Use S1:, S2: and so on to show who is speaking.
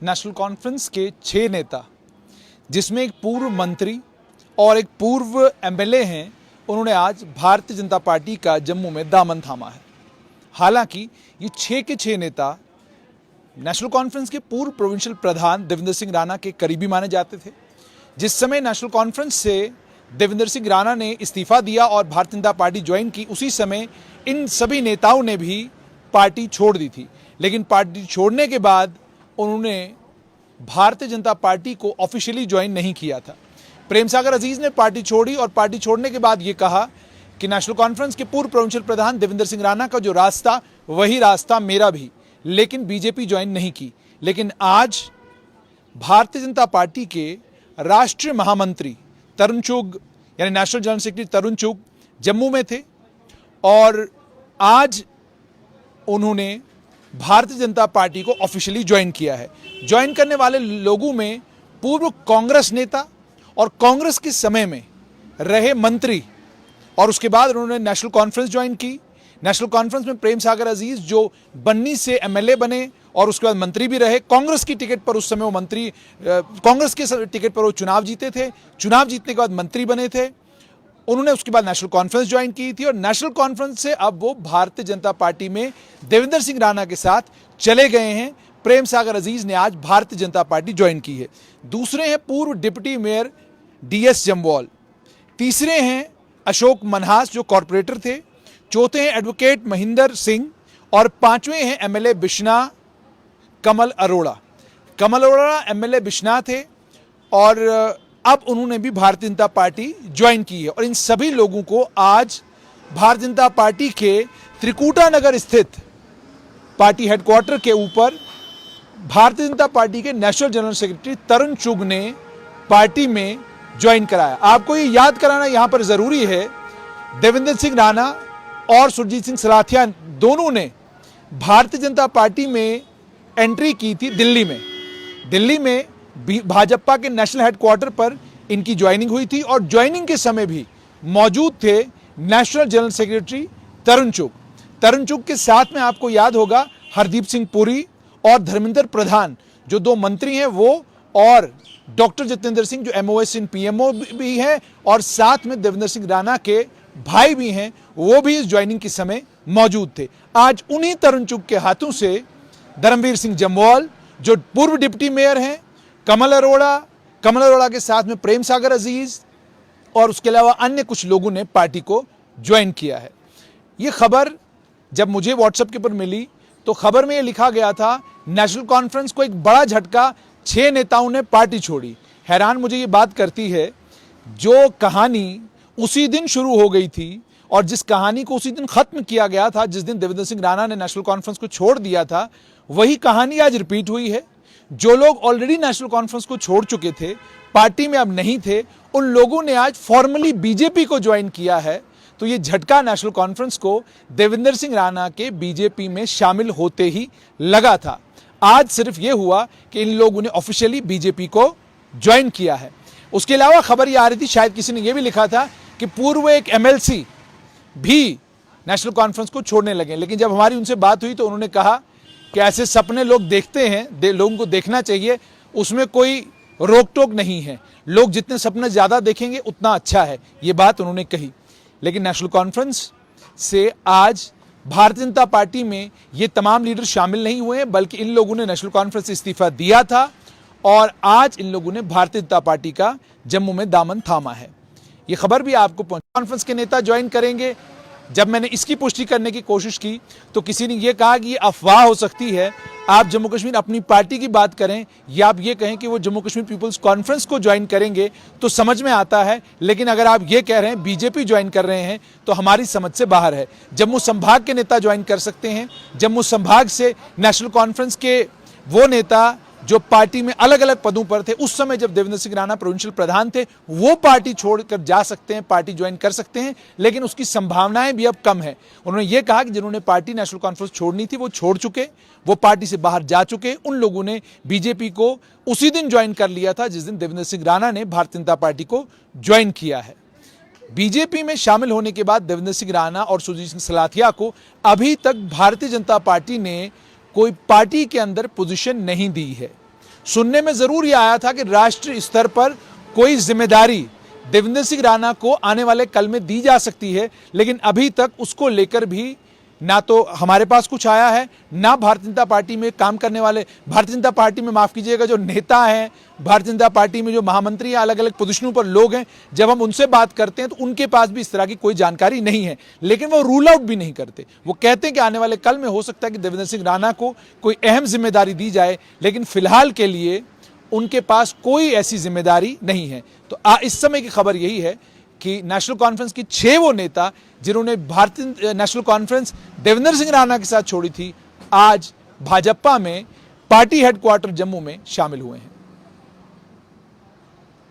S1: National conference के 6 नेता, जिसमें एक पूर्व मंत्री और एक पूर्व एमएलए हैं, उन्होंने आज भारतीय जनता पार्टी का जम्मू में दामन थामा है। हालांकि ये 6 के 6 नेता नेशनल कॉन्फ्रेंस के पूर्व प्रोविंशियल प्रधान देवेंद्र सिंह राणा के करीबी माने जाते थे। जिस समय नेशनल कॉन्फ्रेंस से देवेंद्र सिंह राणा ने इस्तीफा दिया और भारतीय जनता पार्टी ज्वाइन की, उसी समय इन सभी नेताओं ने भी पार्टी छोड़ दी थी। लेकिन पार्टी छोड़ने के बाद उन्होंने भारतीय जनता पार्टी को ऑफिशियली ज्वाइन नहीं किया था। प्रेम सागर अजीज ने पार्टी छोड़ी और पार्टी छोड़ने के बाद ये कहा कि नेशनल कॉन्फ्रेंस के पूर्व प्रोविंशियल प्रधान देवेंद्र सिंह राणा का जो रास्ता, वही रास्ता मेरा भी, लेकिन बीजेपी ज्वाइन नहीं की। लेकिन आज भारतीय जनता पार्टी के राष्ट्रीय महामंत्री तरुण चुग यानी नेशनल जनरल सेक्रेटरी तरुण चुग जम्मू में थे और आज उन्होंने भारतीय जनता पार्टी को ऑफिशियली ज्वाइन किया है। ज्वाइन करने वाले लोगों में पूर्व कांग्रेस नेता और कांग्रेस के समय में रहे मंत्री, और उसके बाद उन्होंने नेशनल कॉन्फ्रेंस ज्वाइन की। नेशनल कॉन्फ्रेंस में प्रेम सागर अजीज जो बन्नी से एमएलए बने और उसके बाद मंत्री भी रहे। कांग्रेस की टिकट पर उस समय वो मंत्री, कांग्रेस के टिकट पर वो चुनाव जीते थे, चुनाव जीतने के बाद मंत्री बने थे। उन्होंने उसके बाद नेशनल कॉन्फ्रेंस ज्वाइन की थी और नेशनल कॉन्फ्रेंस से अब वो भारतीय जनता पार्टी में देवेंद्र सिंह राणा के साथ चले गए हैं। प्रेम सागर अजीज ने आज भारतीय जनता पार्टी ज्वाइन की है। दूसरे हैं पूर्व डिप्टी मेयर डीएस जम्वाल, तीसरे हैं अशोक मनहास जो कॉरपोरेटर थे, चौथे हैं एडवोकेट महेंद्र सिंह और पांचवें हैं एमएलए बिश्ना कमल अरोड़ा। कमल अरोड़ा एमएलए बिश्ना थे और अब उन्होंने भी भारतीय जनता पार्टी ज्वाइन की है। और इन सभी लोगों को आज भारतीय जनता पार्टी के त्रिकुटा नगर स्थित पार्टी हेडक्वार्टर के ऊपर भारतीय जनता पार्टी के नेशनल जनरल सेक्रेटरी तरुण चुग ने पार्टी में ज्वाइन कराया। आपको ये याद कराना यहाँ पर जरूरी है, देवेंद्र सिंह राणा और सुरजीत सिंह सलाथिया दोनों ने भारतीय जनता पार्टी में एंट्री की थी दिल्ली में भाजपा के नेशनल हेडक्वार्टर पर इनकी ज्वाइनिंग हुई थी और ज्वाइनिंग के समय भी मौजूद थे नेशनल जनरल सेक्रेटरी तरुण चुग के साथ में आपको याद होगा हरदीप सिंह पुरी और धर्मेंद्र प्रधान जो 2 मंत्री हैं वो, और डॉक्टर जितेंद्र सिंह जो एमओएस इन पीएमओ भी हैं और साथ में देवेंद्र सिंह राणा के भाई भी हैं, वो भी इस ज्वाइनिंग के समय मौजूद थे। आज उन्हीं तरुण चुग के हाथों से धर्मवीर सिंह जम्वाल जो पूर्व डिप्टी मेयर हैं, कमल अरोड़ा के साथ में प्रेम सागर अजीज और उसके अलावा अन्य कुछ लोगों ने पार्टी को ज्वाइन किया है। ये खबर जब मुझे व्हाट्सएप के ऊपर मिली तो खबर में ये लिखा गया था नेशनल कॉन्फ्रेंस को एक बड़ा झटका, 6 नेताओं ने पार्टी छोड़ी। हैरान मुझे ये बात करती है, जो कहानी उसी दिन शुरू हो गई थी और जिस कहानी को उसी दिन खत्म किया गया था, जिस दिन देवेंद्र सिंह राणा ने नेशनल कॉन्फ्रेंस को छोड़ दिया था, वही कहानी आज रिपीट हुई है। जो लोग ऑलरेडी नेशनल कॉन्फ्रेंस को छोड़ चुके थे, पार्टी में अब नहीं थे, उन लोगों ने आज फॉर्मली बीजेपी को ज्वाइन किया है। तो ये झटका नेशनल कॉन्फ्रेंस को देवेंद्र सिंह राणा के बीजेपी में शामिल होते ही लगा था। आज सिर्फ ये हुआ कि इन लोगों ने ऑफिशियली बीजेपी को ज्वाइन किया है। उसके अलावा खबर ये आ रही थी, शायद किसी ने ये भी लिखा था कि पूर्व एक एमएलसी भी नेशनल कॉन्फ्रेंस को छोड़ने लगे। लेकिन जब हमारी उनसे बात हुई तो उन्होंने कहा कि ऐसे सपने लोग देखते हैं, लोगों को देखना चाहिए, उसमें कोई रोक टोक नहीं है, लोग जितने सपने ज्यादा देखेंगे उतना अच्छा है, ये बात उन्होंने कही। लेकिन नेशनल कॉन्फ्रेंस से आज भारतीय जनता पार्टी में ये तमाम लीडर शामिल नहीं हुए हैं, बल्कि इन लोगों ने नेशनल कॉन्फ्रेंस से इस्तीफा दिया था और आज इन लोगों ने भारतीय जनता पार्टी का जम्मू में दामन थामा है। ये खबर भी आपको कॉन्फ्रेंस के नेता ज्वाइन करेंगे। जब मैंने इसकी पुष्टि करने की कोशिश की तो किसी ने यह कहा कि ये अफवाह हो सकती है, आप जम्मू कश्मीर अपनी पार्टी की बात करें या आप ये कहें कि वो जम्मू कश्मीर पीपल्स कॉन्फ्रेंस को ज्वाइन करेंगे तो समझ में आता है, लेकिन अगर आप ये कह रहे हैं बीजेपी ज्वाइन कर रहे हैं तो हमारी समझ से बाहर है। जम्मू संभाग के नेता ज्वाइन कर सकते हैं। जम्मू संभाग से नेशनल कॉन्फ्रेंस के वो नेता जो पार्टी में अलग अलग पदों पर थे, उस समय जब देवेंद्र सिंह राणा प्रोविंशियल प्रधान थे, वो पार्टी छोड़कर जा सकते हैं, पार्टी ज्वाइन कर सकते हैं, लेकिन उसकी संभावनाएं भी अब कम है। उन्होंने ये कहा कि जिन्होंने पार्टी नेशनल कॉन्फ्रेंस छोड़नी थी वो छोड़ चुके, वो पार्टी से बाहर जा चुके। उन लोगों ने बीजेपी को उसी दिन ज्वाइन कर लिया था जिस दिन देवेंद्र सिंह राणा ने भारतीय जनता पार्टी को ज्वाइन किया है। बीजेपी में शामिल होने के बाद देवेंद्र सिंह राणा और सुरजीत सिंह सलाथिया को अभी तक भारतीय जनता पार्टी ने कोई पार्टी के अंदर पोजीशन नहीं दी है। सुनने में जरूर यह आया था कि राष्ट्रीय स्तर पर कोई जिम्मेदारी देवेंद्र सिंह राणा को आने वाले कल में दी जा सकती है, लेकिन अभी तक उसको लेकर भी ना तो हमारे पास कुछ आया है, ना भारतीय जनता पार्टी में काम करने वाले, भारतीय जनता पार्टी में माफ कीजिएगा जो नेता हैं, भारतीय जनता पार्टी में जो महामंत्री या अलग अलग पोजीशनों पर लोग हैं, जब हम उनसे बात करते हैं तो उनके पास भी इस तरह की कोई जानकारी नहीं है। लेकिन वो रूल आउट भी नहीं करते, वो कहते हैं कि आने वाले कल में हो सकता है कि देवेंद्र सिंह राणा को कोई अहम जिम्मेदारी दी जाए, लेकिन फिलहाल के लिए उनके पास कोई ऐसी जिम्मेदारी नहीं है। तो इस समय की खबर यही है कि नेशनल कॉन्फ्रेंस की 6 वो नेता जिन्होंने भारतीय नेशनल कॉन्फ्रेंस देवेंद्र सिंह राणा के साथ छोड़ी थी, आज भाजपा में पार्टी हेडक्वार्टर जम्मू में शामिल हुए हैं।